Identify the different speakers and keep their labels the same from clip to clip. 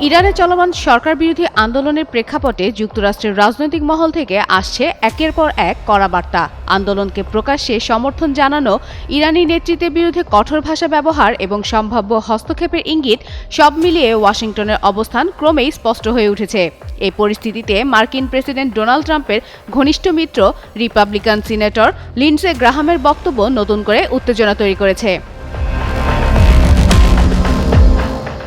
Speaker 1: ইরানে চলমান সরকার বিরোধী আন্দোলনের প্রেক্ষাপটে যুক্তরাষ্ট্রের রাজনৈতিক মহল থেকে আসছে একের পর এক কড়া বার্তা। আন্দোলনকে প্রকাশ্যে সমর্থন জানানো, ইরানি নেতৃত্বের বিরুদ্ধে কঠোর ভাষা ব্যবহার এবং সম্ভাব্য হস্তক্ষেপের ইঙ্গিত সব মিলিয়ে ওয়াশিংটনের অবস্থান ক্রমেই স্পষ্ট হয়ে উঠেছে। এই পরিস্থিতিতে মার্কিন প্রেসিডেন্ট ডোনাল্ড ট্রাম্পের ঘনিষ্ঠ মিত্র রিপাবলিকান সিনেটর লিন্ডসে গ্রাহামের বক্তব্য নতুন করে উত্তেজনা তৈরি করেছে।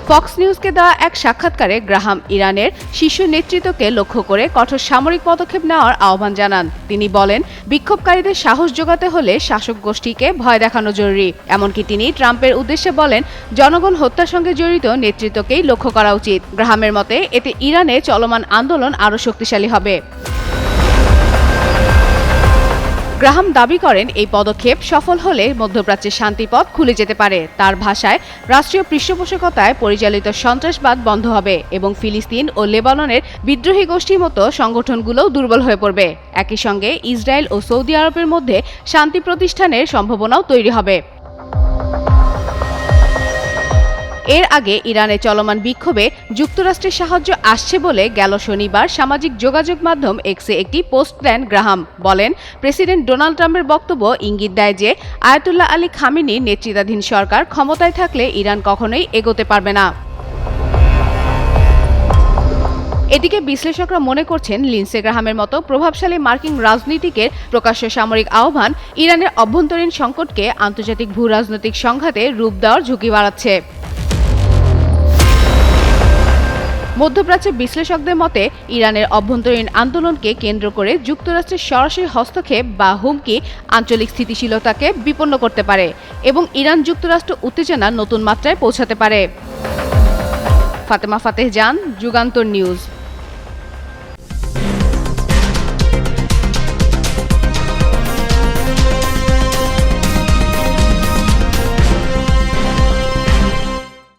Speaker 1: ফক্স নিউজকে দেওয়া এক সাক্ষাৎকারে গ্রাহাম ইরানের শীর্ষ নেতৃত্বকে লক্ষ্য করে কঠোর সামরিক পদক্ষেপ নেওয়ার আহ্বান জানান। তিনি বলেন, বিক্ষোভকারীদের সাহস জোগাতে হলে শাসক গোষ্ঠীকে ভয় দেখানো জরুরি। এমনকি তিনি ট্রাম্পের উদ্দেশ্যে বলেন, জনগণ হত্যার সঙ্গে জড়িত নেতৃত্বকেই লক্ষ্য করা উচিত। গ্রাহামের মতে এতে ইরানে চলমান আন্দোলন আরও শক্তিশালী হবে। গ্রাহাম দাবি করেন, এই পদক্ষেপ সফল হলে মধ্যপ্রাচ্যের শান্তিপথ খুলে যেতে পারে। তার ভাষায়, রাষ্ট্রীয় পৃষ্ঠপোষকতায় পরিচালিত সন্ত্রাসবাদ বন্ধ হবে এবং ফিলিস্তিন ও লেবাননের বিদ্রোহী গোষ্ঠীর মতো সংগঠনগুলোও দুর্বল হয়ে পড়বে। একই সঙ্গে ইসরায়েল ও সৌদি আরবের মধ্যে শান্তি প্রতিষ্ঠানের সম্ভাবনাও তৈরি হবে। এর আগে ইরানে চলমান বিক্ষোভে যুক্তরাষ্ট্রের সাহায্য আসছে বলে গেল শনিবার সামাজিক যোগাযোগ মাধ্যম এক্সে একটি পোস্ট দেন গ্রাহাম। বলেন, প্রেসিডেন্ট ডোনাল্ড ট্রাম্পের বক্তব্য ইঙ্গিত দেয় যে আয়াতুল্লাহ আলী খামেনির নেতৃত্বাধীন সরকার ক্ষমতায় থাকলে ইরান কখনোই এগোতে পারবে না। এদিকে বিশ্লেষকরা মনে করছেন, লিন্ডসে গ্রাহামের মতো প্রভাবশালী মার্কিন রাজনীতিকের প্রকাশ্য সামরিক আহ্বান ইরানের অভ্যন্তরীণ সংকটকে আন্তর্জাতিক ভূ-রাজনৈতিক সংঘাতে রূপ দেওয়ার ঝুঁকি বাড়াচ্ছে। মধ্যপ্রাচ্যের বিশ্লেষকদের মতে, ইরানের অভ্যন্তরীণ আন্দোলনকে কেন্দ্র করে যুক্তরাষ্ট্রের সরাসরি হস্তক্ষেপ বা হুমকি আঞ্চলিক স্থিতিশীলতাকে বিপন্ন করতে পারে এবং ইরান যুক্তরাষ্ট্র উত্তেজনা নতুন মাত্রায় পৌঁছাতে পারে। ফাতেমা ফাতেহ জান, যুগান্তর নিউজ।